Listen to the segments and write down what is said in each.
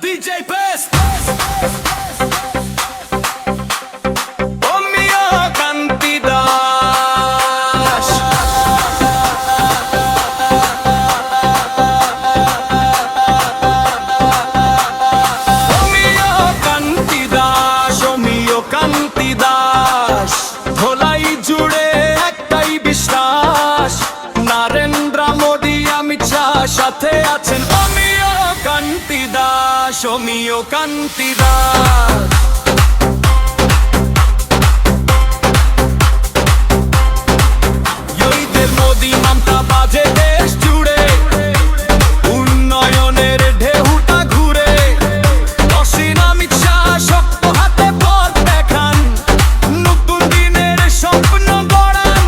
DJ Best Omio Kanti Das Omio Kanti Das Omio Kanti Das ধোলাই জুড়ে একটাই বিশ্বাস নরেন্দ্র মোদি অমিত শাহ সাথে আছেন অমিয় কান্তি দাস অমিয় কান্তি দাস ইয়োদের মোদি মমতা বাজে দেশ জুড়ে উন্নয়নের ঢেউটা ঘুরে অসীম অমিত শাহ শক্ত হাতে পথ দেখান নতুন দিনের স্বপ্ন গড়ান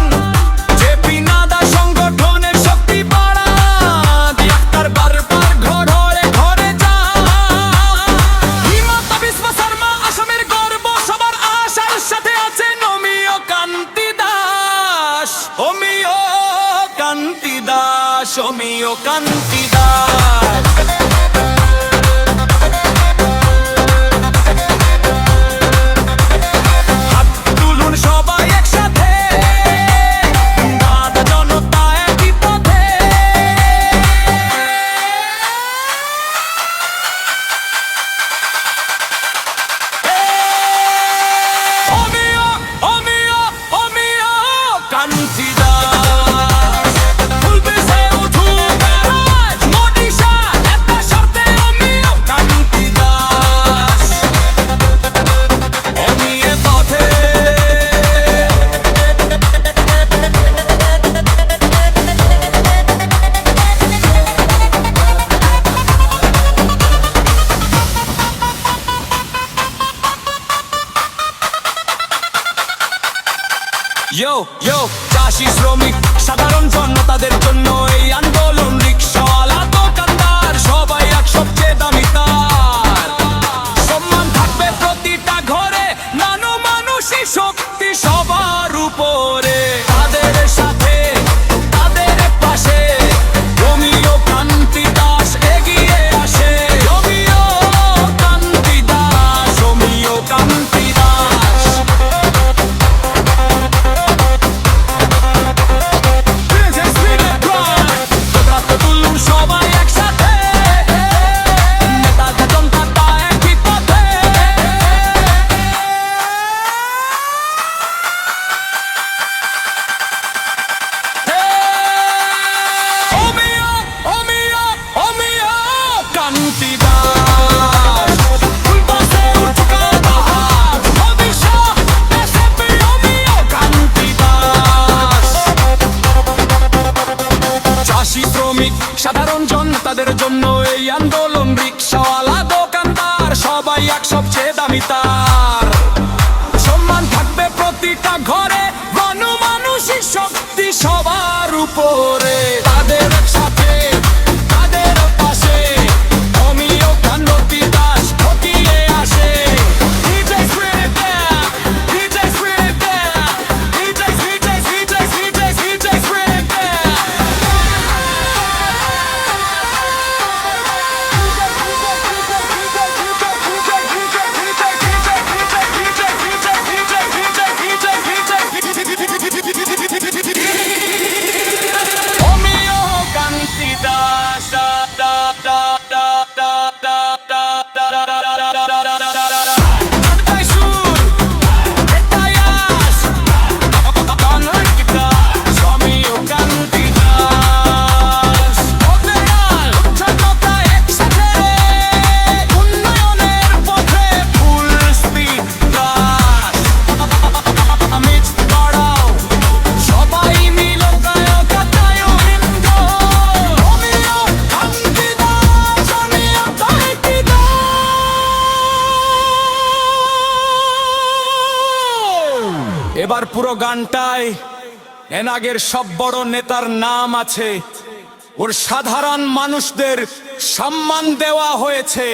জেপি নাড্ডা সংগঠনের শক্তি বাড়ান ডাক্তার বারবার ঘরে ঘরে যান হিমন্ত বিশ্ব শর্মা আসামের গর্ব সবার আশার সাথে আছেন অমিয় কান্তি দাস অমিয় কান্তি দাস অমিয় কান্তি দাস হাত তুলুন সবাই একসাথে দাদা জনতা একই পথে অমিয় অমিয় অমিয় কান্তি দাস খুলবে সে উঠুক আওয়াজ মোদি শাহ একটা শর্তে অমিয় কান্তি দাস অমিয় পথে চাষি শ্রমিক সাধারণ জনতাদের জন্য এই আন্দোলন রিক্সাওয়ালা দোকানদার সবাই এক সবচেয়ে দামি তার সম্মান থাকবে প্রতিটা ঘরে নানো মানুষই শক্তি সবার উপরে তাদের সাথে তাদের পাশে অমিয় কান্তি দাস এগিয়ে আসে অমিয় কান্তি দাস অমিয় কান্তি দাস সবাই একসাথে নেতা জনতা একই পথে অমিয় অমিয় অমিয় কান্তি দাস ফুলবাসে উঠুকা বাহার মোদি শাহ এসপি অমিয় কান্তি দাস চাষি শ্রমিক সাধারণ জনতাদের জন্য এই আন্দোলন রিক্সাওয়ালা দোকানদার সবাই এক সবচেয়ে দামি তার সম্মান থাকবে প্রতিটা ঘরে মানুষই শক্তি সবার উপরে তাদের সাথে তাদের পাশে অমিয় কান্তি দাস ঠকিয়ে আসে DJ Spirit there, DJ Spirit there, DJ Spirit there. অমিয় কান্তি দাস এটাই সুর এটাই আশ কান্তি দাস অমিয় কান্তি দাস ওপেরাল জনতা একসাথে উন্নয়নের পথে ফুল স্পিড দাস আমিজ বাড়াও সবাই মিলো কাটায় হিন্দ অমিয় কান্তি দাস অমিয় কান্তি দাস এবার পুরো গানটায় এনাগের সব বড় নেতার নাম আছে ওর সাধারণ মানুষদের সম্মান দেওয়া হয়েছে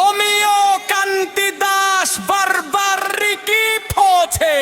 অমিয় কান্তি দাস বারবার রিকি পথে